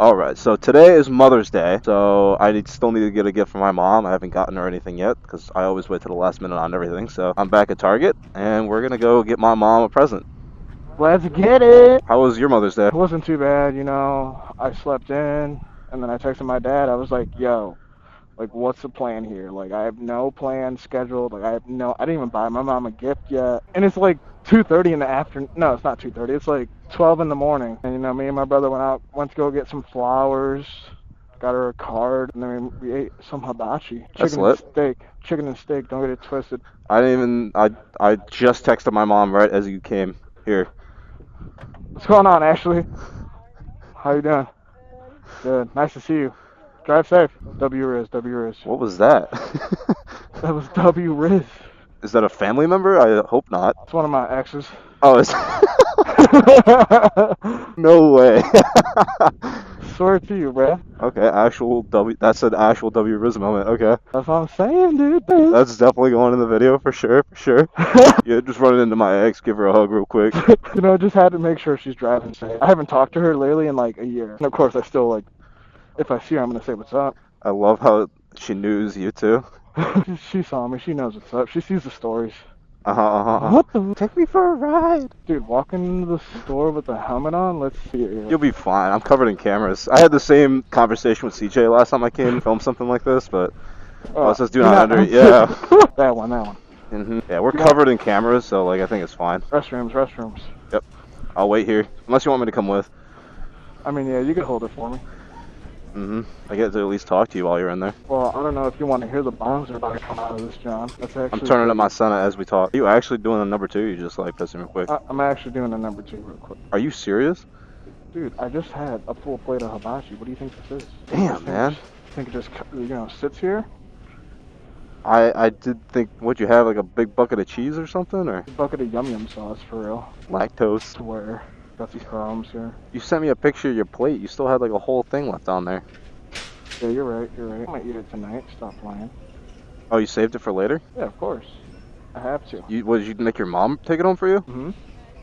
Alright, so today is Mother's Day, so still need to get a gift for my mom. I haven't gotten her anything yet, because I always wait to the last minute on everything. So I'm back at Target, and we're gonna go get my mom a present. Let's get it. How was your Mother's Day? It wasn't too bad, you know. I slept in, and then I texted my dad. I was like, "Yo, like, what's the plan here? Like, I have no plan scheduled. Like, I didn't even buy my mom a gift yet, and it's like 2:30 in the afternoon. No, it's not 2:30. It's like 12 in the morning. And you know, me and my brother went to go get some flowers. Got her a card, and then we ate some hibachi, That's chicken and lit. steak. Chicken and steak. Don't get it twisted. I didn't even, I just texted my mom right as you came here. What's going on, Ashley? How you doing? Good. Nice to see you. Drive safe. W Riz. W Riz. What was that? That was W Riz. Is that a family member? I hope not. It's one of my exes. Oh, it's... No way. Swear to you, bruh. Okay, actual W. That's an actual W Riz moment. Okay. That's what I'm saying, dude. That's definitely going in the video for sure, for sure. Yeah, just running into my ex, give her a hug real quick. You know, just had to make sure she's driving safe. I haven't talked to her literally in like a year. And of course, I still like, if I see her, I'm gonna say what's up. I love how she news you too. She saw me. She knows what's up. She sees the stories. Uh-huh. What the? Take me for a ride. Dude, walking into the store with a helmet on? Let's see it. You'll be fine. I'm covered in cameras. I had the same conversation with CJ last time I came to film something like this, but I was just doing it under. Yeah. That one. Yeah, we're covered in cameras, so like I think it's fine. Restrooms. Yep. I'll wait here, unless you want me to come with. I mean, yeah, you could hold it for me. I get to at least talk to you while you're in there. Well, I don't know if you want to hear the bombs that are about to come out of this, John. That's actually. I'm turning up my Senna as we talk. Are you actually doing a number two? You just like pissing me quick. I'm actually doing a number 2 real quick. Are you serious? Dude, I just had a full plate of hibachi. What do you think this is? Damn, man. Think it just, sits here? I did think, what'd you have, like a big bucket of cheese or something, or? A bucket of yum sauce, for real. Lactose. Swear. Got these problems here. You sent me a picture of your plate. You still had like a whole thing left on there. Yeah, you're right. I might eat it tonight. Stop lying. Oh, you saved it for later? Yeah, of course. I have to. Did you make your mom take it home for you? Mm-hmm.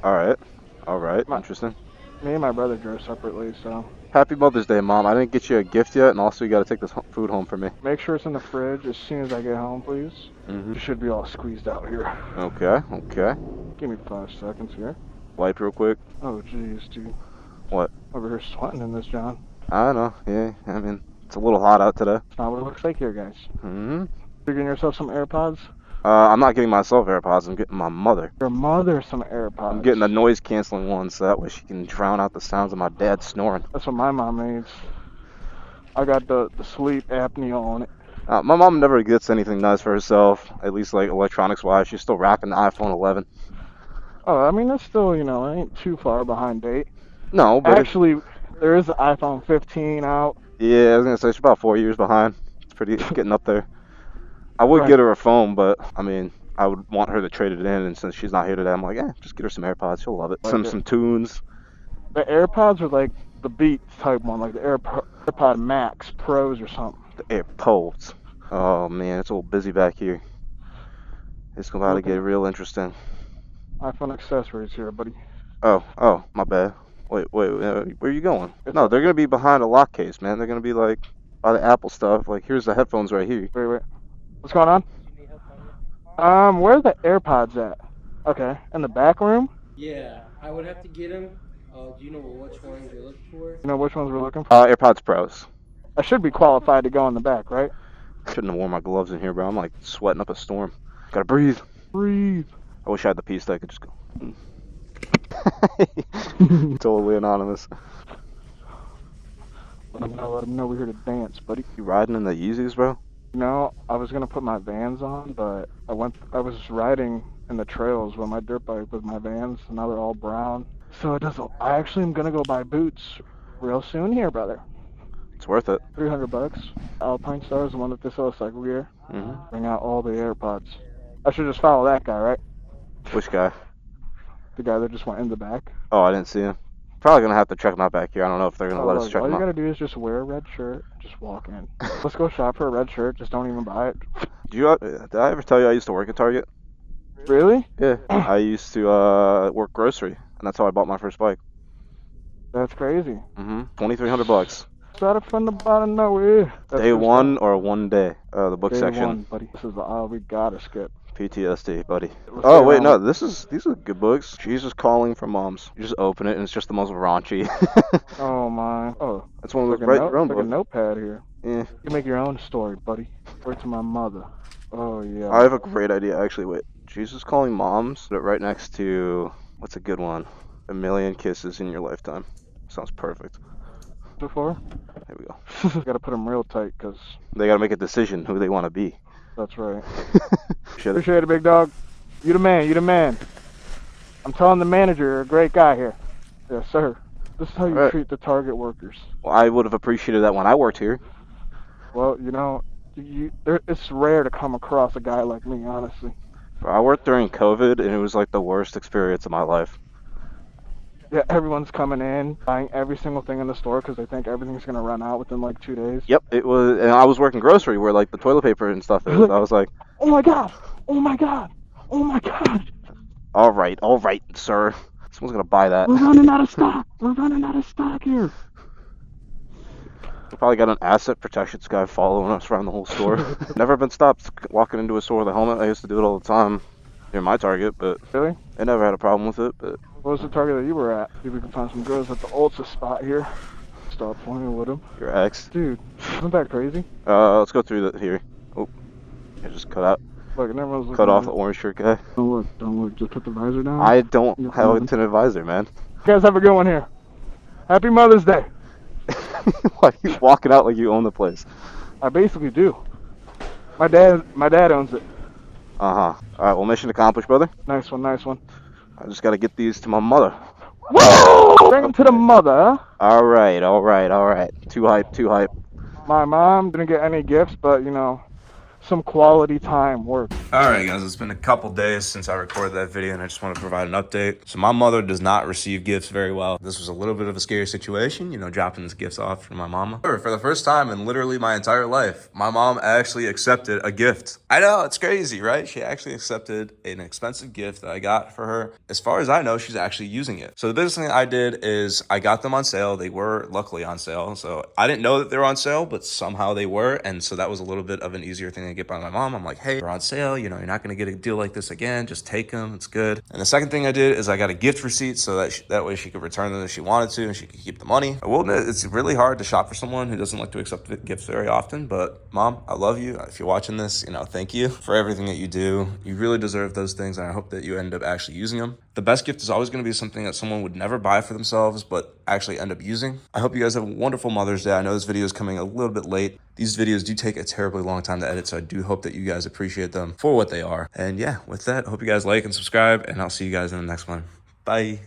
All right. Interesting. Me and my brother drove separately, so. Happy Mother's Day, Mom. I didn't get you a gift yet, and also you gotta take this food home for me. Make sure it's in the fridge as soon as I get home, please. It should be all squeezed out here. Okay. Give me 5 seconds here. Wipe real quick. Oh, jeez, dude. What? Over here sweating in this, John. I don't know. Yeah, I mean, it's a little hot out today. It's not what it looks like here, guys. You're getting yourself some AirPods? I'm not getting myself AirPods. I'm getting my mother. Your mother some AirPods. I'm getting the noise-canceling ones, so that way she can drown out the sounds of my dad snoring. That's what my mom needs. I got the sleep apnea on it. My mom never gets anything nice for herself, at least like electronics-wise. She's still rocking the iPhone 11. Oh, I mean, that's still, it ain't too far behind date. No, but actually, there is the iPhone 15 out. Yeah, I was gonna say she's about 4 years behind. It's getting up there. I would get her a phone, but I mean, I would want her to trade it in, and since she's not here today, I'm like, just get her some AirPods. She'll love it. Some tunes. The AirPods are like the Beats type one, like the AirPod Max Pros or something. The AirPods. Oh man, it's all busy back here. It's about to get real interesting. iPhone accessories here, buddy. Oh, my bad. Wait, where are you going? No, they're gonna be behind a lock case, man. They're gonna be like by the Apple stuff. Like, here's the headphones right here. Wait. What's going on? Where are the AirPods at? Okay, in the back room? Yeah, I would have to get them. Do you know which ones you're looking for? You know which ones we're looking for? AirPods Pros. I should be qualified to go in the back, right? Shouldn't have worn my gloves in here, bro. I'm like sweating up a storm. Gotta breathe. I wish I had the piece that I could just go. Totally anonymous. Let them know we're here to dance, buddy. You riding in the Yeezys, bro? No, I was gonna put my Vans on, but I was riding in the trails with my dirt bike with my Vans, and now they're all brown. So it doesn't. I actually am gonna go buy boots real soon here, brother. It's worth it. $300. Alpine Star is the one that they sell cycle gear. Bring out all the AirPods. I should just follow that guy, right? Which guy? The guy that just went in the back. Oh, I didn't see him. Probably gonna have to check him out back here. I don't know if they're gonna let us check all him you out. gotta do is just wear a red shirt, just walk in. Let's go shop for a red shirt. Just don't even buy it. Did I ever tell you I used to work at Target? Really? Yeah. I used to work grocery, and that's how I bought my first bike. That's crazy. 2,300 bucks. Started from the bottom nowhere. Day one or one day? The book Day section. one, buddy. This is the aisle we gotta skip. PTSD, buddy. Let's Oh stay wait, around no, with- these are good books. Jesus Calling for Moms. You just open it and it's just the most raunchy. Oh my. Oh. That's one of It's those like write your own like a books. notepad here. Yeah. You make your own story, buddy. Word to my mother. Oh yeah. I have a great idea. Actually, wait. Jesus Calling Moms. Put it right next to what's a good one? A Million Kisses in Your Lifetime. Sounds perfect. Before? There we go. Gotta put them real tight, cause They gotta make a decision who they want to be. that's right. Shit. Appreciate it, big dog. You the man. You the man. I'm telling the manager, you're a great guy here. Yes, sir. This is how you Right. treat the Target workers. Well, I would have appreciated that when I worked here. Well, you know, it's rare to come across a guy like me, honestly. I worked during COVID, and it was like the worst experience of my life. Yeah, everyone's coming in, buying every single thing in the store because they think everything's gonna run out within like 2 days. Yep, it was, and I was working grocery where like the toilet paper and stuff is. I was like, Oh my god! Oh my god! Oh my god! all right, sir. Someone's gonna buy that. We're running out of stock! We're running out of stock here! We probably got an asset protections guy following us around the whole store. Never been stopped walking into a store with a helmet. I used to do it all the time near my Target, but Really? I never had a problem with it. But What was the Target that you were at? See if we can find some girls at the Ulta spot here. Stop playing with them. your ex. Dude, isn't that crazy? Let's go through the here. Oh, I just cut out. Look, and everyone's looking Cut off at the me. orange shirt guy. Don't look, just put the visor down. I don't You're have fine. an advisor, man. You guys have a good one here. Happy Mother's Day. Why are you walking out like you own the place? I basically do. My dad owns it. All right, well, mission accomplished, brother. Nice one, nice one. I just gotta get these to my mother. Bring them to the mother. All right. Too hype. My mom didn't get any gifts, but you know, some quality time work. Alright guys, it's been a couple days since I recorded that video and I just want to provide an update. So my mother does not receive gifts very well. This was a little bit of a scary situation, you know, dropping these gifts off for my mama. For the first time in literally my entire life, my mom actually accepted a gift. I know, it's crazy, right? She actually accepted an expensive gift that I got for her. As far as I know, she's actually using it. So the biggest thing I did is I got them on sale. They were luckily on sale. So I didn't know that they were on sale, but somehow they were. And so that was a little bit of an easier thing to get by my mom. I'm like, hey, they're on sale. You know, you're not going to get a deal like this again. Just take them. It's good. And the second thing I did is I got a gift receipt so that that way she could return them if she wanted to and she could keep the money. I will admit it's really hard to shop for someone who doesn't like to accept gifts very often, but mom, I love you. If you're watching this, you know, thank you for everything that you do. You really deserve those things, and I hope that you end up actually using them. The best gift is always going to be something that someone would never buy for themselves, but actually end up using. I hope you guys have a wonderful Mother's Day. I know this video is coming a little bit late. These videos do take a terribly long time to edit, so I do hope that you guys appreciate them for what they are. And yeah, with that, I hope you guys like and subscribe, and I'll see you guys in the next one. Bye.